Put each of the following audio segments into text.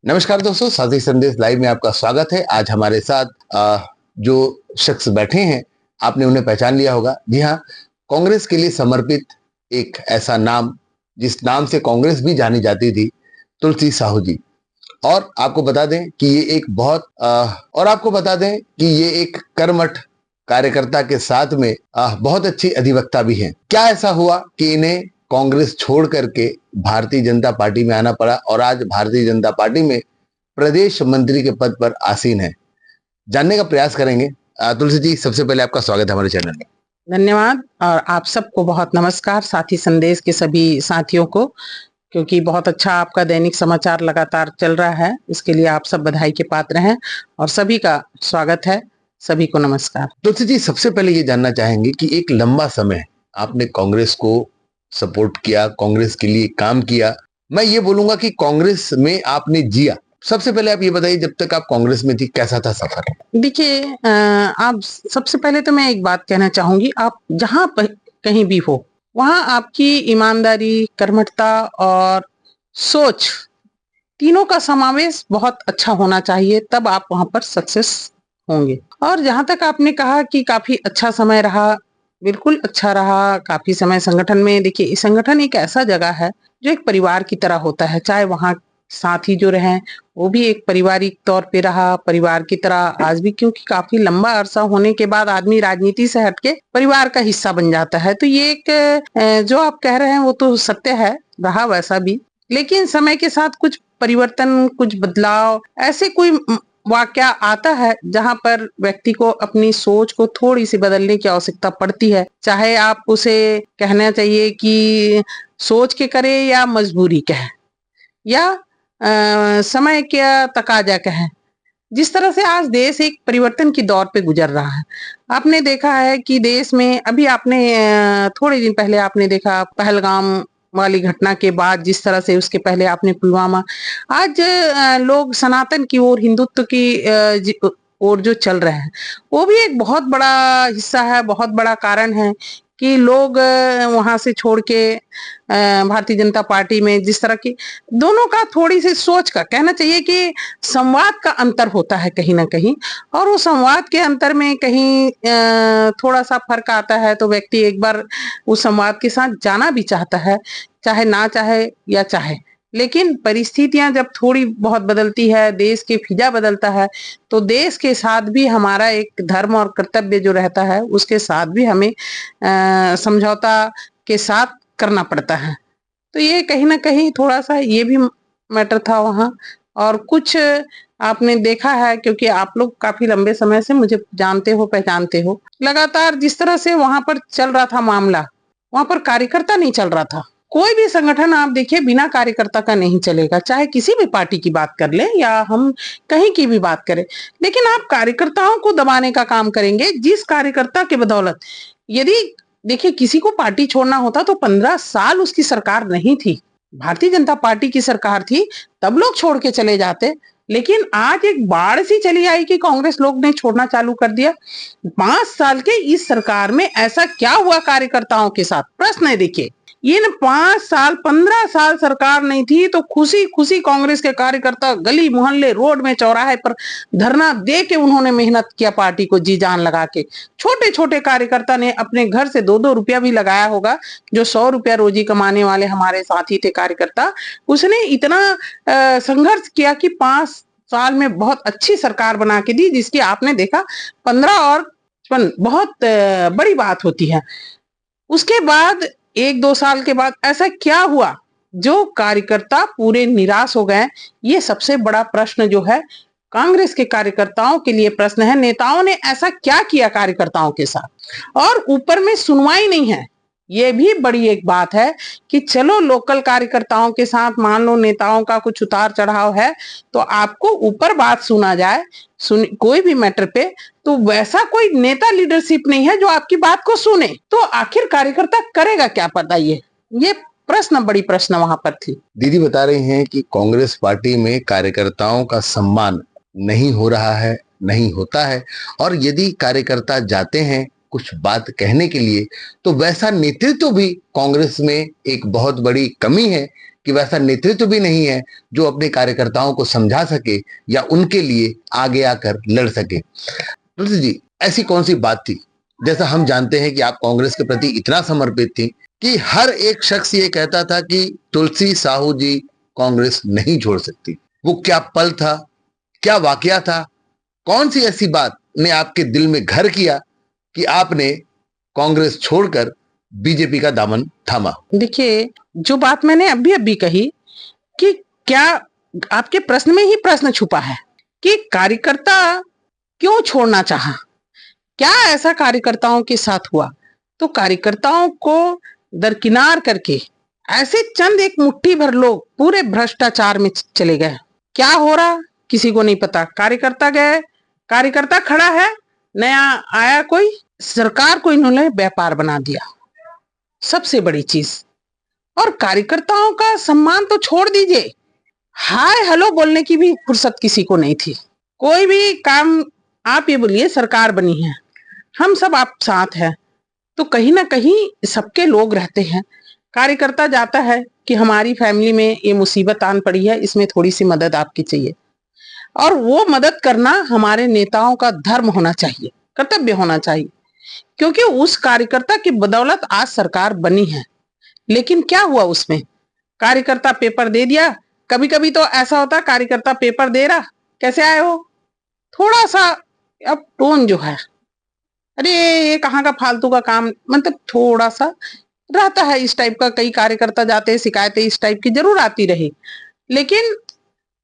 नमस्कार दोस्तों, साथी संदेश लाइव में आपका स्वागत है। आज हमारे साथ जो शख्स बैठे हैं, आपने उन्हें पहचान लिया होगा। जी हाँ, कांग्रेस के लिए समर्पित एक ऐसा नाम जिस नाम से कांग्रेस भी जानी जाती थी, तुलसी साहू जी। और आपको बता दें कि ये एक कर्मठ कार्यकर्ता के साथ में बहुत अच्छी अधिवक्ता भी हैं। क्या ऐसा हुआ कि इन्हें कांग्रेस छोड़ करके भारतीय जनता पार्टी में आना पड़ा और आज भारतीय जनता पार्टी में प्रदेश मंत्री के पद पर आसीन है? जानने का प्रयास करेंगे। तुलसी जी, सबसे पहले आपका स्वागत है हमारे चैनल में। धन्यवाद। और आप सबको बहुत नमस्कार, साथी संदेश के सभी साथियों को, क्योंकि बहुत अच्छा आपका दैनिक समाचार लगातार चल रहा है, इसके लिए आप सब बधाई के पात्र हैं और सभी का स्वागत है। सभी को नमस्कार। तुलसी जी, सबसे पहले ये जानना चाहेंगे कि एक लंबा समय आपने कांग्रेस को सपोर्ट किया, कांग्रेस के लिए काम किया। मैं ये बोलूंगा कि कांग्रेस में आपने जिया। सबसे पहले आप ये बताइए, जब तक आप कांग्रेस में थी कैसा था सफर? देखिए, आप सबसे पहले तो मैं एक बात कहना चाहूंगी, आप जहां कहीं भी हो वहां आपकी ईमानदारी, कर्मठता और सोच तीनों का समावेश बहुत अच्छा होना चाहिए, तब आप वहां पर सक्सेस होंगे। और जहां तक आपने कहा कि काफी अच्छा समय रहा, बिल्कुल अच्छा रहा। काफी समय संगठन में, देखिए इस संगठन एक ऐसा जगह है जो एक परिवार की तरह होता है। चाहे वहां साथी जो रहे वो भी एक पारिवारिक तौर पे रहा, परिवार की तरह आज भी, क्योंकि काफी लंबा अरसा होने के बाद आदमी राजनीति से हटके परिवार का हिस्सा बन जाता है। तो ये एक जो आप कह रहे हैं वो तो सत्य है, रहा वैसा भी। लेकिन समय के साथ कुछ परिवर्तन, कुछ बदलाव, ऐसे कोई वाकया आता है जहां पर व्यक्ति को अपनी सोच को थोड़ी सी बदलने की आवश्यकता पड़ती है। चाहे आप उसे कहना चाहिए कि सोच के करे या मजबूरी कहे या समय का तकाजा कहे। जिस तरह से आज देश एक परिवर्तन की दौर पे गुजर रहा है, आपने देखा है कि देश में अभी आपने थोड़े दिन पहले आपने देखा पहलगाम वाली घटना के बाद, जिस तरह से उसके पहले आपने पुलवामा, आज लोग सनातन की ओर, हिंदुत्व की ओर जो चल रहे हैं, वो भी एक बहुत बड़ा हिस्सा है, बहुत बड़ा कारण है कि लोग वहां से छोड़ के भारतीय जनता पार्टी में, जिस तरह की दोनों का थोड़ी सी सोच का कहना चाहिए कि संवाद का अंतर होता है कहीं ना कहीं, और वो संवाद के अंतर में कहीं थोड़ा सा फर्क आता है, तो व्यक्ति एक बार उस संवाद के साथ जाना भी चाहता है, चाहे ना चाहे या चाहे। लेकिन परिस्थितियां जब थोड़ी बहुत बदलती है, देश के फिजा बदलता है, तो देश के साथ भी हमारा एक धर्म और कर्तव्य जो रहता है, उसके साथ भी हमें समझौता के साथ करना पड़ता है। तो ये कहीं ना कहीं थोड़ा सा ये भी मैटर था वहाँ। और कुछ आपने देखा है, क्योंकि आप लोग काफी लंबे समय से मुझे जानते हो, पहचानते हो, लगातार जिस तरह से वहां पर चल रहा था मामला, वहां पर कार्यकर्ता नहीं चल रहा था। कोई भी संगठन आप देखिए बिना कार्यकर्ता का नहीं चलेगा, चाहे किसी भी पार्टी की बात कर लें या हम कहीं की भी बात करें। लेकिन आप कार्यकर्ताओं को दबाने का काम करेंगे, जिस कार्यकर्ता के बदौलत, यदि देखिए किसी को पार्टी छोड़ना होता तो 15 साल उसकी सरकार नहीं थी, भारतीय जनता पार्टी की सरकार थी, तब लोग छोड़ के चले जाते। लेकिन आज एक बाढ़ सी चली आई कि कांग्रेस लोग ने छोड़ना चालू कर दिया। 5 साल के इस सरकार में ऐसा क्या हुआ कार्यकर्ताओं के साथ? प्रश्न है। देखिए, ये न 5 साल 15 साल सरकार नहीं थी तो खुशी खुशी कांग्रेस के कार्यकर्ता गली मोहल्ले, रोड में, चौराहे पर धरना दे के उन्होंने मेहनत किया पार्टी को जी जान लगा के। छोटे छोटे कार्यकर्ता ने अपने घर से 2-2 रुपया भी लगाया होगा। जो 100 रुपया रोजी कमाने वाले हमारे साथी थे कार्यकर्ता, उसने इतना संघर्ष किया कि 5 साल में बहुत अच्छी सरकार बना के दी, जिसकी आपने देखा 15 और बहुत बड़ी बात होती है। उसके बाद 1-2 साल के बाद ऐसा क्या हुआ जो कार्यकर्ता पूरे निराश हो गए? ये सबसे बड़ा प्रश्न जो है कांग्रेस के कार्यकर्ताओं के लिए प्रश्न है। नेताओं ने ऐसा क्या किया कार्यकर्ताओं के साथ? और ऊपर में सुनवाई नहीं है। ये भी बड़ी एक बात है कि चलो लोकल कार्यकर्ताओं के साथ मान लो नेताओं का कुछ उतार चढ़ाव है, तो आपको ऊपर बात सुना जाए, कोई भी मैटर पे, तो वैसा कोई नेता लीडरशिप नहीं है जो आपकी बात को सुने। तो आखिर कार्यकर्ता करेगा क्या, बताइए? ये प्रश्न, बड़ी प्रश्न वहां पर थी। दीदी बता रही हैं कि कांग्रेस पार्टी में कार्यकर्ताओं का सम्मान नहीं हो रहा है, नहीं होता है, और यदि कार्यकर्ता जाते हैं कुछ बात कहने के लिए तो वैसा नेतृत्व भी कांग्रेस में एक बहुत बड़ी कमी है कि वैसा नेतृत्व भी नहीं है जो अपने कार्यकर्ताओं को समझा सके या उनके लिए आगे आकर लड़ सके। तुलसी जी, ऐसी कौन सी बात थी, जैसा हम जानते हैं कि आप कांग्रेस के प्रति इतना समर्पित थी कि हर एक शख्स ये कहता था कि तुलसी साहू जी कांग्रेस नहीं छोड़ सकती। वो क्या पल था, क्या वाकया था, कौन सी ऐसी बात ने आपके दिल में घर किया कि आपने कांग्रेस छोड़कर बीजेपी का दामन थामा? देखिए, जो बात मैंने अभी अभी कही कि क्या आपके प्रश्न में ही प्रश्न छुपा है कि कार्यकर्ता क्यों छोड़ना चाहा, क्या ऐसा कार्यकर्ताओं के साथ हुआ। तो कार्यकर्ताओं को दरकिनार करके ऐसे चंद एक मुट्ठी भर लोग पूरे भ्रष्टाचार में चले गए। क्या हो रहा किसी को नहीं पता। कार्यकर्ता गए, कार्यकर्ता खड़ा है, नया आया कोई, सरकार को इन्होंने व्यापार बना दिया, सबसे बड़ी चीज। और कार्यकर्ताओं का सम्मान तो छोड़ दीजिए, हाय हेलो बोलने की भी फुर्सत किसी को नहीं थी। कोई भी काम, आप ये बोलिए सरकार बनी है, हम सब आप साथ हैं, तो कहीं ना कहीं सबके लोग रहते हैं। कार्यकर्ता जाता है कि हमारी फैमिली में ये मुसीबत आन पड़ी है, इसमें थोड़ी सी मदद आपकी चाहिए, और वो मदद करना हमारे नेताओं का धर्म होना चाहिए, कर्तव्य होना चाहिए, क्योंकि उस कार्यकर्ता की बदौलत आज सरकार बनी है। लेकिन क्या हुआ उसमें, कार्यकर्ता पेपर दे दिया। कभी कभी तो ऐसा होता, कार्यकर्ता पेपर दे रहा, कैसे आए हो, थोड़ा सा अब टोन जो है, अरे ये कहाँ का फालतू का काम, मतलब थोड़ा सा रहता है इस टाइप का। कई कार्यकर्ता जाते हैं, शिकायतें इस टाइप की जरूर आती रही। लेकिन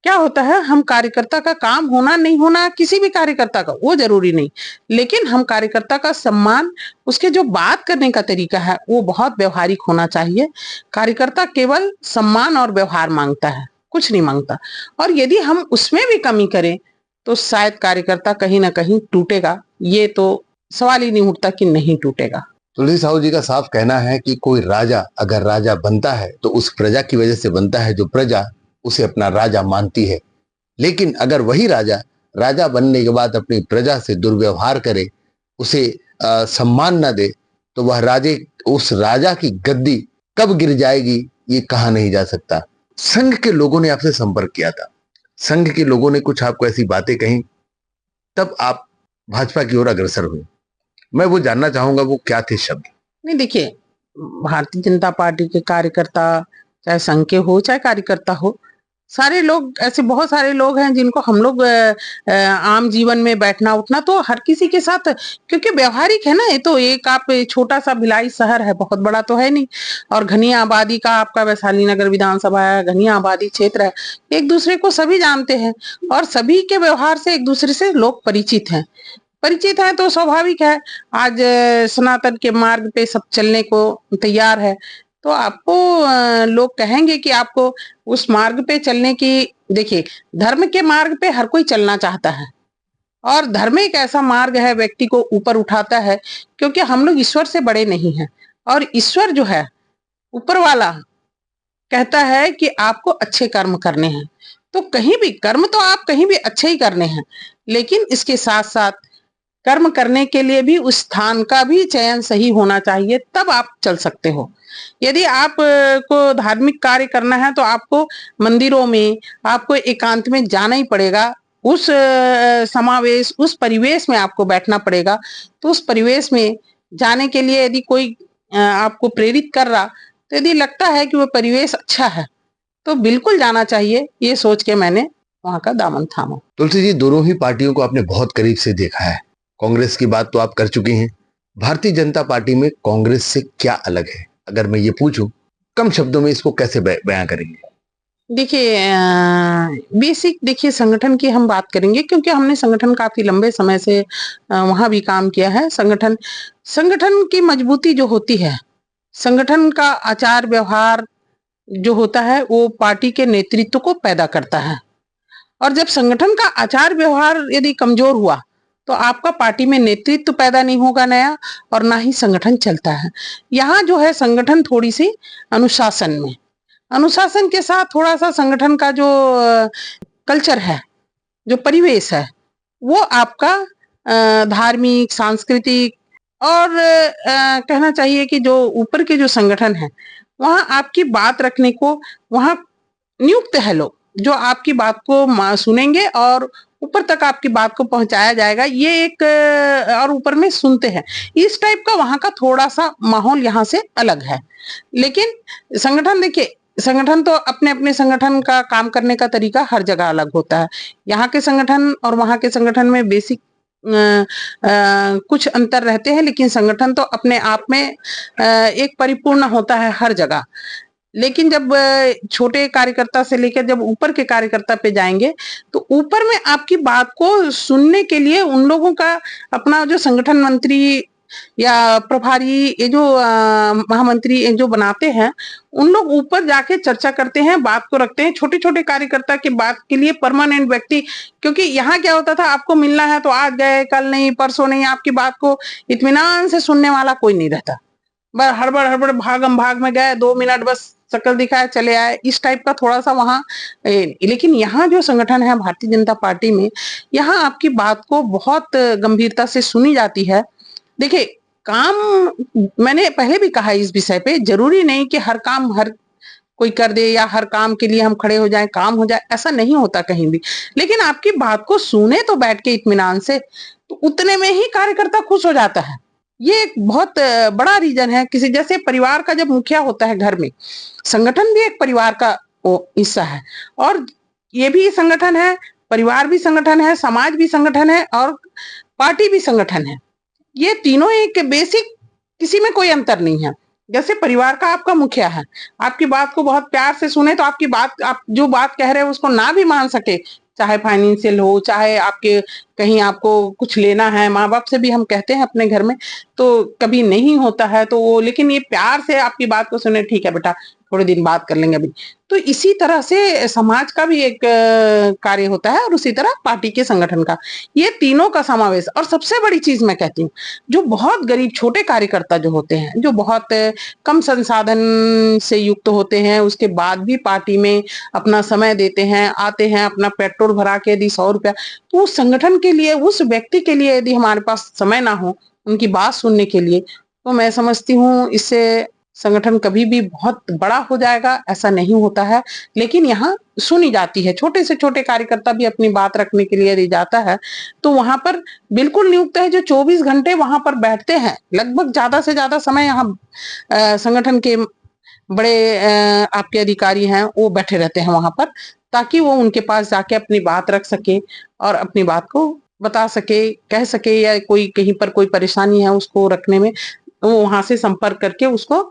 क्या होता है, हम कार्यकर्ता का काम होना नहीं होना, किसी भी कार्यकर्ता का, वो जरूरी नहीं, लेकिन हम कार्यकर्ता का सम्मान, उसके जो बात करने का तरीका है वो बहुत व्यवहारिक होना चाहिए। कार्यकर्ता केवल सम्मान और व्यवहार मांगता है, कुछ नहीं मांगता। और यदि हम उसमें भी कमी करें तो शायद कार्यकर्ता कहीं ना कहीं टूटेगा। ये तो सवाल ही नहीं उठता कि नहीं टूटेगा। तुलसी साहू जी का साफ कहना है कि कोई राजा अगर राजा बनता है तो उस प्रजा की वजह से बनता है जो प्रजा उसे अपना राजा मानती है। लेकिन अगर वही राजा राजा बनने के बाद अपनी प्रजा से दुर्व्यवहार करे, उसे सम्मान न दे, तो वह उस राजा की गद्दी कब गिर जाएगी ये कहा नहीं जा सकता। संघ के लोगों ने आपसे संपर्क किया था, संघ के लोगों ने कुछ आपको ऐसी बातें कही, तब आप भाजपा की ओर अग्रसर हुए। मैं वो जानना चाहूंगा वो क्या थे शब्द। नहीं, देखिए, भारतीय जनता पार्टी के कार्यकर्ता, चाहे संघ के हो चाहे कार्यकर्ता हो, सारे लोग ऐसे, बहुत सारे लोग हैं जिनको हम लोग आम जीवन में बैठना उठना तो हर किसी के साथ, क्योंकि व्यवहारिक है ना। ये तो एक आप छोटा सा भिलाई शहर है, बहुत बड़ा तो है नहीं, और घनी आबादी का आपका वैशाली नगर विधानसभा है, घनी आबादी क्षेत्र है, एक दूसरे को सभी जानते हैं और सभी के व्यवहार से एक दूसरे से लोग परिचित हैं। परिचित है तो स्वाभाविक है, आज सनातन के मार्ग पे सब चलने को तैयार है, तो आपको लोग कहेंगे कि आपको उस मार्ग पे चलने की। देखिए, धर्म के मार्ग पे हर कोई चलना चाहता है, और धर्म एक ऐसा मार्ग है, व्यक्ति को ऊपर उठाता है, क्योंकि हम लोग ईश्वर से बड़े नहीं हैं, और ईश्वर जो है, ऊपर वाला कहता है कि आपको अच्छे कर्म करने हैं। तो कहीं भी कर्म तो आप कहीं भी अच्छे ही करने हैं, लेकिन इसके साथ साथ कर्म करने के लिए भी उस स्थान का भी चयन सही होना चाहिए, तब आप चल सकते हो। यदि आप को धार्मिक कार्य करना है तो आपको मंदिरों में, आपको एकांत में जाना ही पड़ेगा, उस समावेश, उस परिवेश में आपको बैठना पड़ेगा। तो उस परिवेश में जाने के लिए यदि कोई आपको प्रेरित कर रहा, तो यदि लगता है कि वो परिवेश अच्छा है तो बिल्कुल जाना चाहिए, ये सोच के मैंने वहां का दामन थामा। तुलसी जी, दोनों ही पार्टियों को आपने बहुत करीब से देखा है। कांग्रेस की बात तो आप कर चुकी हैं, भारतीय जनता पार्टी में कांग्रेस से क्या अलग है? अगर मैं ये पूछूं कम शब्दों में इसको कैसे बयां करेंगे? देखिए, बेसिक, देखिए, संगठन की हम बात करेंगे, क्योंकि हमने संगठन काफी लंबे समय से वहां भी काम किया है। संगठन संगठन की मजबूती जो होती है, संगठन का आचार व्यवहार जो होता है, वो पार्टी के नेतृत्व को पैदा करता है। और जब संगठन का आचार व्यवहार यदि कमजोर हुआ तो आपका पार्टी में नेतृत्व पैदा नहीं होगा नया, और ना ही संगठन चलता है। यहाँ जो है संगठन थोड़ी सी अनुशासन में, अनुशासन के साथ थोड़ा सा संगठन का जो कल्चर है, जो परिवेश है, वो आपका धार्मिक, सांस्कृतिक, और कहना चाहिए कि जो ऊपर के जो संगठन है वहां आपकी बात रखने को वहां नियुक्त है लोग, जो आपकी बात को सुनेंगे और ऊपर तक आपकी बात को पहुंचाया जाएगा। ये एक और ऊपर में सुनते हैं, इस टाइप का वहां का थोड़ा सा माहौल यहाँ से अलग है। लेकिन संगठन देखिए, संगठन तो अपने अपने संगठन का काम करने का तरीका हर जगह अलग होता है। यहाँ के संगठन और वहां के संगठन में बेसिक कुछ अंतर रहते हैं, लेकिन संगठन तो अपने आप में एक परिपूर्ण होता है हर जगह। लेकिन जब छोटे कार्यकर्ता से लेकर जब ऊपर के कार्यकर्ता पे जाएंगे, तो ऊपर में आपकी बात को सुनने के लिए उन लोगों का अपना जो संगठन मंत्री या प्रभारी, ये जो महामंत्री ये जो बनाते हैं, उन लोग ऊपर जाके चर्चा करते हैं, बात को रखते हैं। छोटे छोटे कार्यकर्ता की बात के लिए परमानेंट व्यक्ति, क्योंकि यहाँ क्या होता था, आपको मिलना है तो आज गए, कल नहीं, परसों नहीं, आपकी बात को इत्मीनान से सुनने वाला कोई नहीं रहता। बस हड़बड़ हड़बड़ भागम भाग में गए, 2 मिनट बस शक्ल दिखाए चले आए, इस टाइप का थोड़ा सा वहाँ। लेकिन यहाँ जो संगठन है भारतीय जनता पार्टी में, यहाँ आपकी बात को बहुत गंभीरता से सुनी जाती है। देखिए, काम मैंने पहले भी कहा इस विषय पे, जरूरी नहीं कि हर काम हर कोई कर दे या हर काम के लिए हम खड़े हो जाएं, काम हो जाए, ऐसा नहीं होता कहीं भी। लेकिन आपकी बात को सुने तो बैठ के इत्मीनान से, तो उतने में ही कार्यकर्ता खुश हो जाता है। ये एक बहुत बड़ा रीजन है। किसी जैसे परिवार का जब मुखिया होता है घर में, संगठन भी एक परिवार का हिस्सा है, और ये भी संगठन है, परिवार भी संगठन है, समाज भी संगठन है, और पार्टी भी संगठन है। ये तीनों एक बेसिक, किसी में कोई अंतर नहीं है। जैसे परिवार का आपका मुखिया है, आपकी बात को बहुत प्यार से सुने, तो आपकी बात, आप जो बात कह रहे हैं उसको ना भी मान सके, चाहे फाइनेंशियल हो, चाहे आपके कहीं आपको कुछ लेना है, माँ बाप से भी हम कहते हैं अपने घर में, तो कभी नहीं होता है तो वो, लेकिन ये प्यार से आपकी बात को सुने, ठीक है बेटा थोड़े दिन बात कर लेंगे अभी। तो इसी तरह से समाज का भी एक कार्य होता है, और उसी तरह पार्टी के संगठन का, ये तीनों का समावेश। और सबसे बड़ी चीज मैं कहती हूँ, जो बहुत गरीब छोटे कार्यकर्ता जो होते हैं, जो बहुत कम संसाधन से युक्त होते हैं, उसके बाद भी पार्टी में अपना समय देते हैं, आते हैं, अपना पेट्रोल भरा के यदि 100 रुपया, तो उस संगठन के लिए, उस व्यक्ति के लिए यदि हमारे पास समय ना हो उनकी बात सुनने के लिए, तो मैं समझती हूँ इससे संगठन कभी भी बहुत बड़ा हो जाएगा, ऐसा नहीं होता है। लेकिन यहाँ सुनी जाती है, छोटे से छोटे कार्यकर्ता भी अपनी बात रखने के लिए यदि जाता है, तो वहां पर बिल्कुल नियुक्त है जो 24 घंटे वहां पर बैठते हैं। लगभग ज्यादा से ज्यादा समय यहाँ संगठन के बड़े आपके अधिकारी हैं, वो बैठे रहते हैं वहां पर, ताकि वो उनके पास जाके अपनी बात रख सके और अपनी बात को बता सके, कह सके, या कोई कहीं पर कोई परेशानी है उसको रखने में, वो वहां से संपर्क करके उसको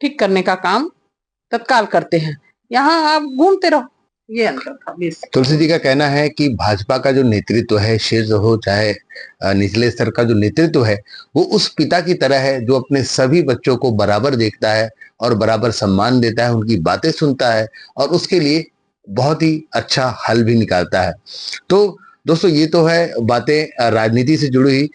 ठीक करने का काम तत्काल करते हैं। यहाँ आप घूमते रहो, ये अंतर था। तुलसी जी का कहना है कि भाजपा का जो नेतृत्व है, शीर्ष हो चाहे निचले स्तर का जो नेतृत्व है, वो उस पिता की तरह है जो अपने सभी बच्चों को बराबर देखता है और बराबर सम्मान देता है, उनकी बातें सुनता है और उसके लिए बहुत ही अच्छा हल भी निकालता है। तो दोस्तों, ये तो है बातें राजनीति से जुड़ी हुई।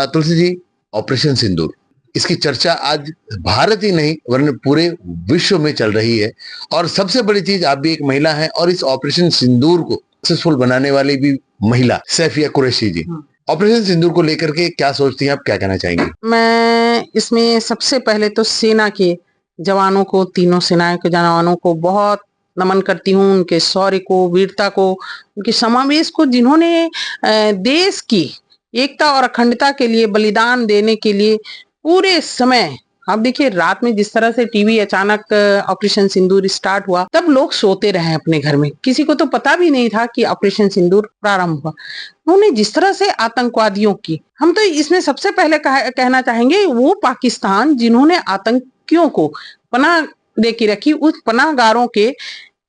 तुलसी जी, ऑपरेशन सिंदूर, इसकी चर्चा आज भारत ही नहीं वरन पूरे विश्व में चल रही है, और सबसे बड़ी चीज, आप भी एक महिला हैं और इस ऑपरेशन सिंदूर को सक्सेसफुल बनाने वाली भी महिला सैफिया कुरैशी जी। ऑपरेशन सिंदूर को लेकर के क्या सोचती हैं आप, क्या कहना चाहेंगी? मैं इसमें सबसे पहले तो सेना के जवानों को, तीनों सेनाओं के जवानों को बहुत नमन करती हूँ, उनके शौर्य को, वीरता को, उनके समावेश को, जिन्होंने देश की एकता और अखंडता के लिए बलिदान देने के लिए पूरे समय, आप देखिए रात में जिस तरह से टीवी अचानक ऑपरेशन सिंदूर स्टार्ट हुआ, तब लोग सोते रहे अपने घर में, किसी को तो पता भी नहीं था कि ऑपरेशन सिंदूर प्रारंभ हुआ। उन्होंने जिस तरह से आतंकवादियों की, हम तो इसमें सबसे पहले कहना चाहेंगे, वो पाकिस्तान जिन्होंने आतंकियों को पनाह दे के रखी, उस पनाहगारों के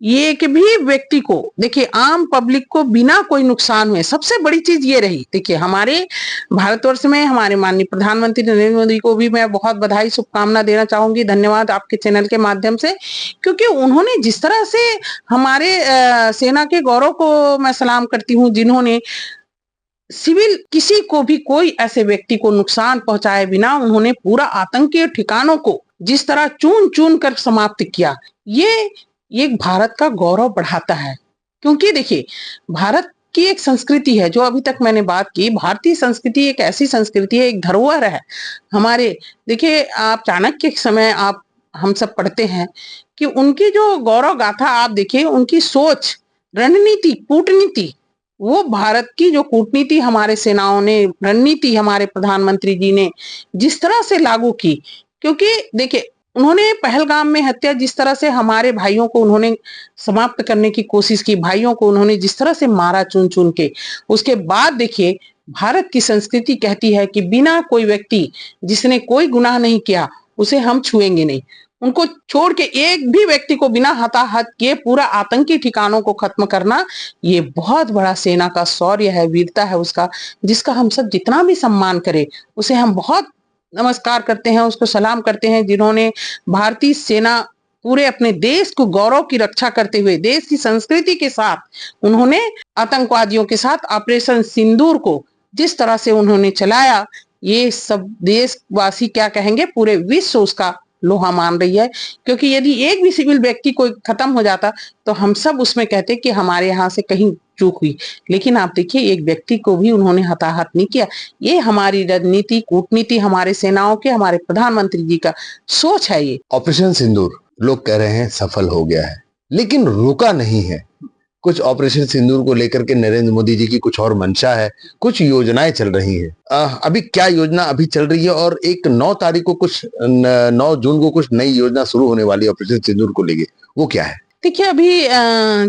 एक भी व्यक्ति को, देखिए आम पब्लिक को बिना कोई नुकसान हुए, सबसे बड़ी चीज ये रही। देखिए हमारे भारतवर्ष में हमारे माननीय प्रधानमंत्री नरेंद्र मोदी को भी मैं बहुत बधाई, शुभकामना देना चाहूंगी, धन्यवाद आपके चैनल के माध्यम से, क्योंकि उन्होंने जिस तरह से हमारे सेना के गौरव को मैं सलाम करती हूँ, जिन्होंने सिविल किसी को भी, कोई ऐसे व्यक्ति को नुकसान पहुंचाए बिना उन्होंने पूरा आतंकी ठिकानों को जिस तरह चून चून कर समाप्त किया, ये भारत का गौरव बढ़ाता है। क्योंकि देखिए भारत की एक संस्कृति है, जो अभी तक मैंने बात की, भारतीय संस्कृति एक ऐसी संस्कृति है, एक धरोहर है हमारे। देखिए आप चाणक्य के समय आप हम सब पढ़ते हैं कि उनकी जो गौरव गाथा आप देखिए, उनकी सोच, रणनीति, कूटनीति, वो भारत की जो कूटनीति हमारे सेनाओं ने, रणनीति हमारे प्रधानमंत्री जी ने जिस तरह से लागू की, क्योंकि देखिए उन्होंने पहलगाम में हत्या जिस तरह से हमारे भाइयों को उन्होंने समाप्त करने की कोशिश की, भाइयों को उन्होंने जिस तरह से मारा चुन चुन के, उसके बाद देखिए भारत की संस्कृति कहती है कि बिना कोई व्यक्ति जिसने कोई गुनाह नहीं किया उसे हम छुएंगे नहीं। उनको छोड़ के एक भी व्यक्ति को बिना हताहत किए पूरा आतंकी ठिकानों को खत्म करना, ये बहुत बड़ा सेना का शौर्य है, वीरता है उसका, जिसका हम सब जितना भी सम्मान करें, उसे हम बहुत नमस्कार करते हैं, उसको सलाम करते हैं, जिन्होंने भारतीय सेना पूरे अपने देश को गौरव की रक्षा करते हुए, देश की संस्कृति के साथ उन्होंने आतंकवादियों के साथ ऑपरेशन सिंदूर को जिस तरह से उन्होंने चलाया, ये सब देशवासी क्या कहेंगे, पूरे विश्व उसका लोहा मान रही है। क्योंकि यदि एक भी सिविल व्यक्ति कोई खत्म हो जाता तो हम सब उसमें कहते कि हमारे यहाँ से कहीं चूक हुई, लेकिन आप देखिए एक व्यक्ति को भी उन्होंने हताहत नहीं किया। ये हमारी रणनीति, कूटनीति, हमारे सेनाओं के, हमारे प्रधानमंत्री जी का सोच है। ये ऑपरेशन सिंदूर लोग कह रहे हैं सफल हो गया है, लेकिन रुका नहीं है। कुछ ऑपरेशन सिंदूर को लेकर के नरेंद्र मोदी जी की कुछ और मंशा है, कुछ योजनाएं चल रही हैं। अभी क्या योजना अभी चल रही है, और एक 9 तारीख को कुछ 9 जून को कुछ नई योजना शुरू होने वाली है ऑपरेशन सिंदूर को लेके, वो क्या है? देखिए अभी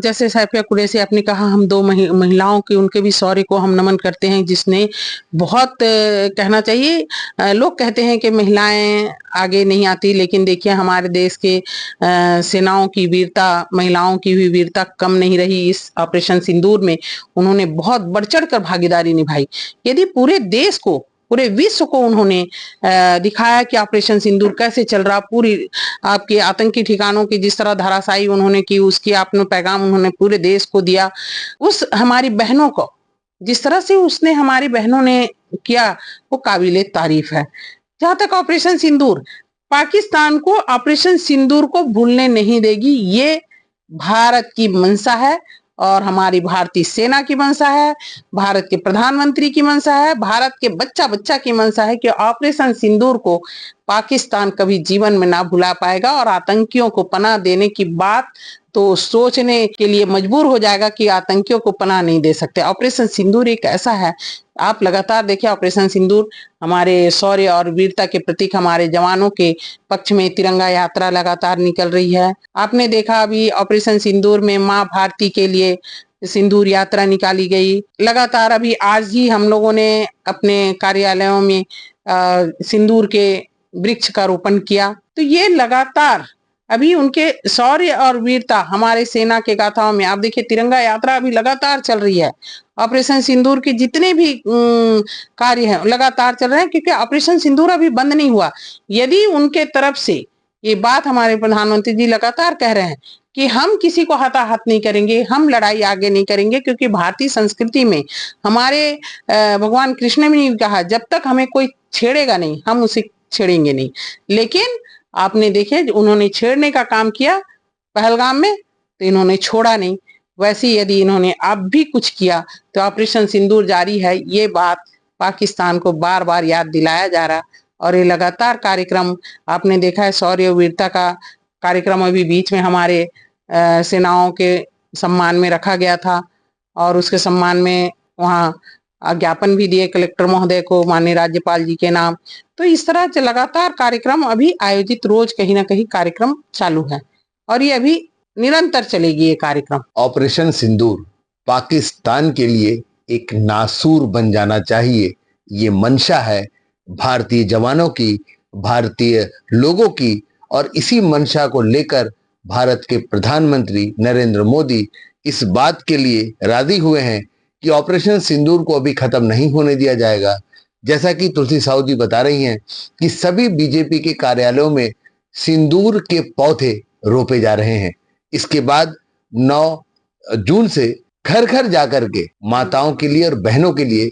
जैसे सैफिया कुरैशी आपने कहा, हम 2 महिलाओं के उनके भी शौर्य को हम नमन करते हैं, जिसने बहुत कहना चाहिए, लोग कहते हैं कि महिलाएं आगे नहीं आती, लेकिन देखिए हमारे देश के सेनाओं की वीरता, महिलाओं की भी वीरता कम नहीं रही। इस ऑपरेशन सिंदूर में उन्होंने बहुत बढ़ चढ़ कर भागीदारी निभाई। यदि पूरे देश को, पूरे विश्व को उन्होंने दिखाया कि ऑपरेशन सिंदूर कैसे चल रहा, पूरी आपके आतंकी ठिकानों की जिस तरह धराशायी उन्होंने की, उसकी आपने पैगाम उन्होंने पूरे देश को दिया। उस हमारी बहनों को जिस तरह से उसने हमारी बहनों ने किया, वो काबिले तारीफ है। जहां तक ऑपरेशन सिंदूर, पाकिस्तान को ऑपरेशन सिंदूर को भूलने नहीं देगी, ये भारत की मंशा है और हमारी भारतीय सेना की मंशा है, भारत के प्रधानमंत्री की मंशा है, भारत के बच्चा बच्चा की मंशा है कि ऑपरेशन सिंदूर को पाकिस्तान कभी जीवन में ना भुला पाएगा, और आतंकियों को पनाह देने की बात तो सोचने के लिए मजबूर हो जाएगा कि आतंकियों को पनाह नहीं दे सकते। ऑपरेशन सिंदूर एक ऐसा है, आप लगातार देखिए ऑपरेशन सिंदूर हमारे शौर्य और वीरता के प्रतीक, हमारे जवानों के पक्ष में तिरंगा यात्रा लगातार निकल रही है। आपने देखा अभी ऑपरेशन सिंदूर में माँ भारती के लिए सिंदूर यात्रा निकाली गई। लगातार अभी आज ही हम लोगों ने अपने कार्यालयों में सिंदूर के वृक्ष का रोपण किया। तो ये लगातार अभी उनके शौर्य और वीरता हमारे सेना के गाथाओं में, आप देखिए तिरंगा यात्रा अभी लगातार चल रही है। ऑपरेशन सिंदूर के जितने भी कार्य हैं लगातार चल रहे हैं, क्योंकि ऑपरेशन सिंदूर अभी बंद नहीं हुआ। यदि उनके तरफ से ये बात हमारे प्रधानमंत्री जी लगातार कह रहे हैं कि हम किसी को हताहत नहीं करेंगे, हम लड़ाई आगे नहीं करेंगे, क्योंकि भारतीय संस्कृति में हमारे भगवान कृष्ण ने भी कहा, जब तक हमें कोई छेड़ेगा नहीं हम उसे छेड़ेंगे नहीं। लेकिन आपने देखे उन्होंने छेड़ने का काम किया पहलगाम में, तो इन्होंने छोड़ा नहीं। वैसे यदि इन्होंने अब भी कुछ किया तो ऑपरेशन सिंदूर जारी है, ये बात पाकिस्तान को बार बार याद दिलाया जा रहा। और ये लगातार कार्यक्रम आपने देखा है, शौर्य वीरता का कार्यक्रम अभी बीच में हमारे सेनाओं के सम्मान में रखा गया था, और उसके सम्मान में वहाँ ज्ञापन भी दिए कलेक्टर महोदय को, माननीय राज्यपाल जी के नाम। तो इस तरह से लगातार कार्यक्रम अभी आयोजित, रोज कहीं ना कहीं कार्यक्रम चालू है, और ये अभी निरंतर चलेगी ये कार्यक्रम। ऑपरेशन सिंदूर पाकिस्तान के लिए एक नासूर बन जाना चाहिए, ये मंशा है भारतीय जवानों की, भारतीय लोगों की, और इसी मंशा को लेकर भारत के प्रधानमंत्री नरेंद्र मोदी इस बात के लिए राजी हुए हैं कि ऑपरेशन सिंदूर को अभी खत्म नहीं होने दिया जाएगा। जैसा कि तुलसी साहू जी बता रही हैं कि सभी बीजेपी के कार्यालयों में सिंदूर के पौधे रोपे जा रहे हैं। इसके बाद 9 जून से घर घर जाकर के माताओं के लिए और बहनों के लिए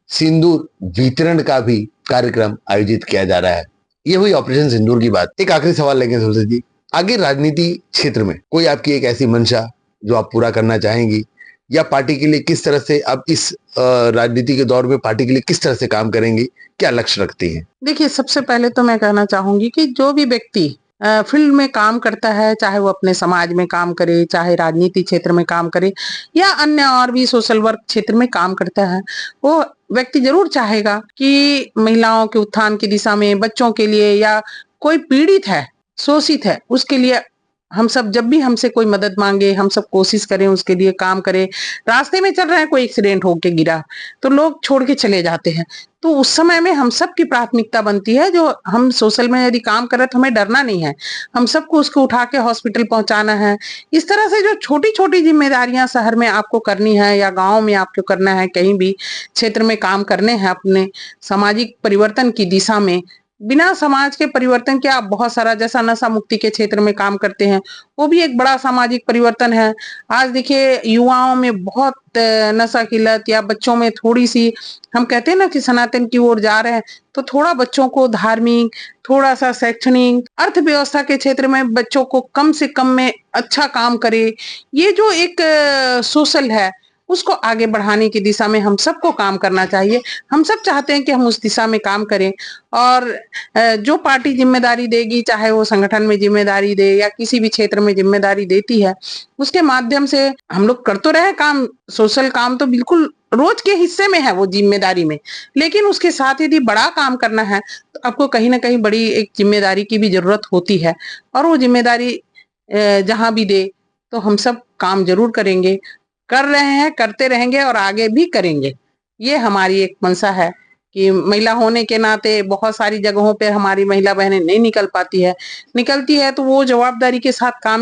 सिंदूर वितरण का भी कार्यक्रम आयोजित किया जा रहा है। ये हुई ऑपरेशन सिंदूर की बात। एक आखिरी सवाल लेंगे तुलसी जी, आगे राजनीति क्षेत्र में कोई आपकी एक ऐसी मंशा जो आप पूरा करना चाहेंगी, या पार्टी के लिए किस तरह से आप इस राजनीति के दौर में पार्टी के लिए किस तरह से काम करेंगी, क्या लक्ष्य रखती हैं? देखिए सबसे पहले तो मैं कहना चाहूंगी कि जो भी व्यक्ति फील्ड में काम करता है, चाहे वो अपने समाज में काम करे, चाहे राजनीति क्षेत्र में काम करे या अन्य और भी सोशल वर्क क्षेत्र में काम करता है, वो व्यक्ति जरूर चाहेगा कि महिलाओं के उत्थान की दिशा में, बच्चों के लिए या कोई पीड़ित है, शोषित है, उसके लिए हम सब जब भी हमसे कोई मदद मांगे, हम सब कोशिश करें, उसके लिए काम करें। रास्ते में चल रहे हैं, कोई एक्सीडेंट होके गिरा तो लोग छोड़ के चले जाते हैं, तो उस समय में हम सब की प्राथमिकता बनती है, जो हम सोशल में यदि काम कर रहे तो हमें डरना नहीं है, हम सबको उसको उठा के हॉस्पिटल पहुंचाना है। इस तरह से जो छोटी छोटी जिम्मेदारियां शहर में आपको करनी है या गांव में आपको करना है, कहीं भी क्षेत्र में काम करने हैं अपने सामाजिक परिवर्तन की दिशा में, बिना समाज के परिवर्तन के आप बहुत सारा, जैसा नशा मुक्ति के क्षेत्र में काम करते हैं, वो भी एक बड़ा सामाजिक परिवर्तन है। आज देखिए युवाओं में बहुत नशा की लत, या बच्चों में थोड़ी सी, हम कहते हैं ना कि सनातन की ओर जा रहे हैं, तो थोड़ा बच्चों को धार्मिक, थोड़ा सा शैक्षणिक, अर्थव्यवस्था के क्षेत्र में बच्चों को कम से कम में अच्छा काम करे, ये जो एक सोशल है उसको आगे बढ़ाने की दिशा में हम सबको काम करना चाहिए। हम सब चाहते हैं कि हम उस दिशा में काम करें, और जो पार्टी जिम्मेदारी देगी, चाहे वो संगठन में जिम्मेदारी दे या किसी भी क्षेत्र में जिम्मेदारी देती है, उसके माध्यम से हम लोग कर तो रहे काम, सोशल काम तो बिल्कुल रोज के हिस्से में है वो जिम्मेदारी में, लेकिन उसके साथ यदि बड़ा काम करना है तो आपको कहीं ना कहीं बड़ी एक जिम्मेदारी की भी जरूरत होती है, और वो जिम्मेदारी जहां भी दे तो हम सब काम जरूर करेंगे, कर रहे हैं, करते रहेंगे और आगे भी करेंगे। ये हमारी एक मंशा है कि महिला होने के नाते बहुत सारी जगहों पे हमारी महिला बहनें नहीं निकल पाती है, निकलती है तो वो जवाबदारी के साथ काम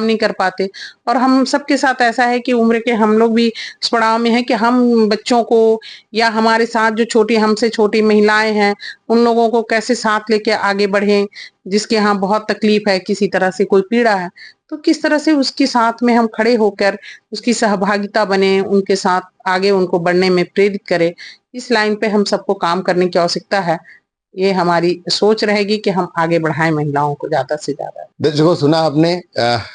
नहीं कर पाते। और हम सबके साथ ऐसा है कि उम्र के हम लोग भी इस पड़ाव में है कि हम बच्चों को या हमारे साथ जो छोटी, हमसे छोटी महिलाएं हैं, उन लोगों को कैसे साथ लेके आगे बढ़े, जिसके यहाँ बहुत तकलीफ है, किसी तरह से कोई पीड़ा है, तो किस तरह से उसके साथ में हम खड़े होकर उसकी सहभागिता बने, उनके साथ आगे उनको बढ़ने में प्रेरित करें। इस लाइन पे हम सबको काम करने की आवश्यकता है। ये हमारी सोच रहेगी कि हम आगे बढ़ाएं महिलाओं को ज्यादा से ज्यादा। दर्शकों, सुना आपने,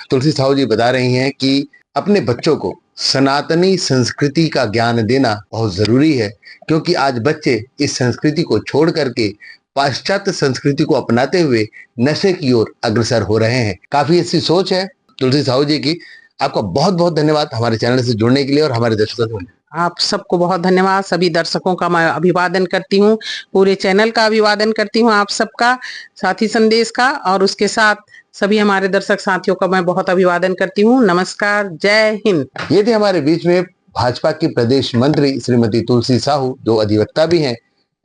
तुलसी साहू जी बता रही हैं कि अपने बच्चों को सनातनी संस्कृति का ज्ञान देना बहुत जरूरी है, क्योंकि आज बच्चे इस संस्कृति को छोड़ करके पाश्चात्य संस्कृति को अपनाते हुए नशे की ओर अग्रसर हो रहे हैं। काफी अच्छी सोच है तुलसी साहू जी की। आपका बहुत बहुत धन्यवाद हमारे चैनल से जुड़ने के लिए और हमारे दर्शकों से। आप सबको बहुत धन्यवाद। सभी दर्शकों का मैं अभिवादन करती हूँ, पूरे चैनल का अभिवादन करती हूँ, आप सबका, साथी संदेश का, और उसके साथ सभी हमारे दर्शक साथियों का मैं बहुत अभिवादन करती हूँ। नमस्कार, जय हिंद। ये थे हमारे बीच में भाजपा की प्रदेश मंत्री श्रीमती तुलसी साहू, जो अधिवक्ता भी हैं।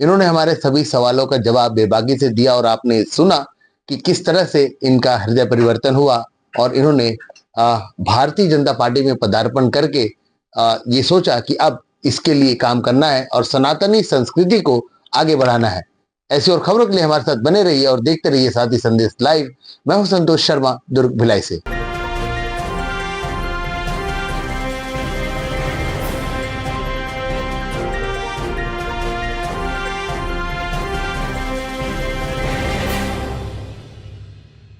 इन्होंने हमारे सभी सवालों का जवाब बेबाकी से दिया और आपने सुना कि किस तरह से इनका हृदय परिवर्तन हुआ और इन्होंने भारतीय जनता पार्टी में पदार्पण करके ये सोचा कि अब इसके लिए काम करना है और सनातनी संस्कृति को आगे बढ़ाना है। ऐसी और खबरों के लिए हमारे साथ बने रहिए और देखते रहिए साथी संदेश लाइव। मैं हूं संतोष शर्मा, दुर्ग भिलाई से।